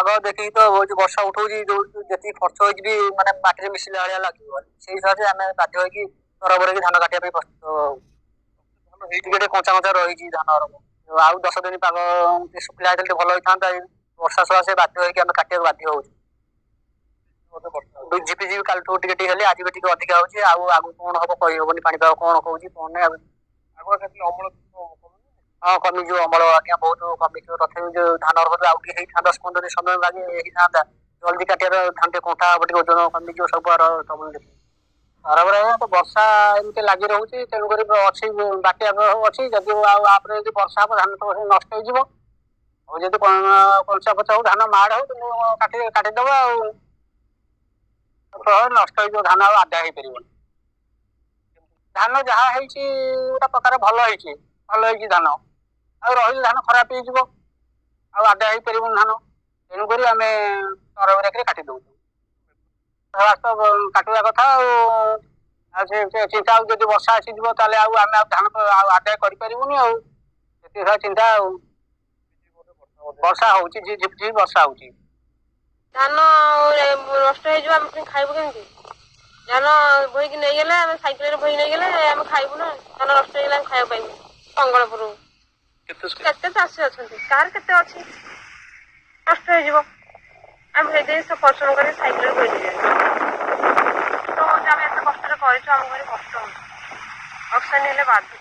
ପାଗ ଦେଖିକି ତ ବର୍ଷା ଉଠଉଛି, ଯୋଉ ଯେତିକି ଖର୍ଚ୍ଚ ହେଇଛି ବି ମାନେ ମାଟିରେ ମିଶିଲା ଭଳିଆ ଲାଗିବ। ସେଇ ହିସାବରେ ଆମେ ବାଧ୍ୟ ହେଇକି ତରବରରେ ଧାନ କାଟିବା ପାଇଁ ପ୍ରସ୍ତୁତ ହଉ। ଟିକେ ଟିକେ କଞ୍ଚା କଞ୍ଚା ରହିଛି ଧାନ। ଆଉ 10 ଦିନ ପାଗ ଶୁଖିଲା ହେଇଥିଲେ ଟିକେ ଭଲ ହେଇଥାନ୍ତା। ବର୍ଷା ସକାଶେ ବାଧ୍ୟ ହେଇକି ଆମେ କାଟିବାକୁ ବାଧ୍ୟ ହଉଛୁ। ଝିପି ଝିପି କାଲିଠୁ ଟିକେ ଟିକେ ହେଲେ ଆଜି ବି ଟିକେ ଅଧିକା ହଉଛି। ଆଉ ଆଗକୁ କଣ ହବ କହିହବନି, ପାଣିପାଗ କଣ କହୁଛି କଣ ନାହିଁ। ହଁ କମିଯିବ ଅମଳ ଆଜ୍ଞା, ବହୁତ କମିଯିବ। ତଥାପି ଯୋଉ ଧାନ ଆଉ ଟିକେ ହେଇଥାନ୍ତା 10-15 ଦିନ ସମୟ ଲାଗି ହେଇଥାନ୍ତା, ଜଲ୍ଦି କାଟିବାର ଧାନ ଟିକେ କଣ୍ଟା ହବ, ଟିକେ ଓଜନ କମିଯିବ ସବୁ ଖରାପରେ ତ ବର୍ଷା ଏମିତି ଲାଗି ରହୁଛି। ତେଣୁକରି ଅଛି ବାତ୍ୟା ଅଛି, ଯଦି ଆଉ ଆପରେ ଯଦି ବର୍ଷା ହବ ଧାନ ତ ନଷ୍ଟ ହେଇଯିବ। ଆଉ ଯଦି କଞ୍ଚା ପଚା ହଉ ଧାନ ମାଡ଼ ହଉ କିନ୍ତୁ କାଟିଦବା ଆଉ ନଷ୍ଟ ହେଇଯିବ, ଧାନ ଆଉ ଆଦାୟ ହେଇପାରିବନି। ଧାନ ଯାହା ହେଇଛି ଗୋଟେ ପ୍ରକାର ଭଲ ହେଇଛି ଧାନ। ଆଉ ରହିଲେ ଧାନ ଖରାପ ହେଇଯିବ, ଆଉ ଆଦାୟ ହେଇପାରିବନି ଧାନ। ତେଣୁକରି ଆମେ ତରବରରେ କାଟି ଦଉଛୁ। କାଟିବା କଥା ଆଉ ସେ ଚିନ୍ତା ଆଉ ଯଦି ବର୍ଷା ଆସିଯିବ ତାହେଲେ ଆଉ ଆମେ ଆଉ ଧାନ ଆଉ ଆଦାୟ କରିପାରିବୁନି। ଆଉ ସେଥି ଚିନ୍ତା ଆଉ ବର୍ଷା ହଉଛି, ଝିପ୍ ଝିପ୍ ବର୍ଷା ହଉଛି। ଧାନ ନଷ୍ଟ ହେଇଯିବ, ଆମେ ପୁଣି ଖାଇବୁ କେମିତି? ଧାନ ବୋହିକି ନେଇଗଲେ, ଆମେ ସାଇକେଲରେ ବୋହିକି ନେଇଗଲେ ଆମେ ଖାଇବୁ ନା। ଧାନ ନଷ୍ଟ ହେଇଗଲେ ଆମେ ଖାଇବାକୁ ପାଇବୁ ମଙ୍ଗଳପୁରରୁ। କେତେ ଚାଷୀ ଅଛନ୍ତି, କାହାର କେତେ ଅଛି, ନଷ୍ଟ ହେଇଯିବ। ଆମେ ସେଇଥିପାଇଁ ପରିଶ୍ରମ କରି ସାଇକେଲରେ ବୋହି ନେଇ ଯାଉଛୁ। କଷ୍ଟ ହଉଛି, ଆମେ ଏତେ କଷ୍ଟରେ କରିଛୁ, ଆମକୁ ଭାରି କଷ୍ଟ ହଉଛି। ବର୍ଷା ହେଲେ ବାଧୁଛି।